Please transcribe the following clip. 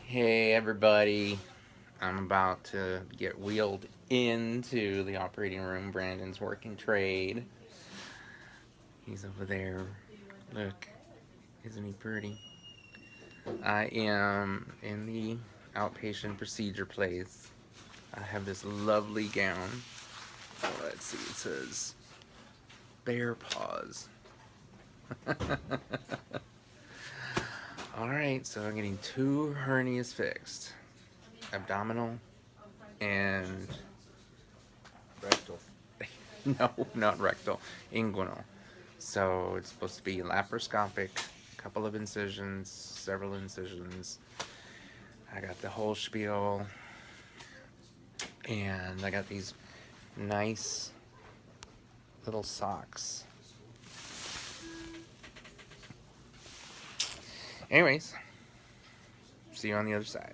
Hey everybody, I'm about to get wheeled into the operating room. Brandon's working trade. He's over there. Look, isn't he pretty? I am in the outpatient procedure place. I have this lovely gown. Let's see, it says bear paws. Alright, so I'm getting 2 hernias fixed. Abdominal and Rectal. no, not rectal, inguinal. So it's supposed to be laparoscopic, couple of incisions, several incisions. I got the whole spiel, and I got these nice little socks. Anyways, see you on the other side.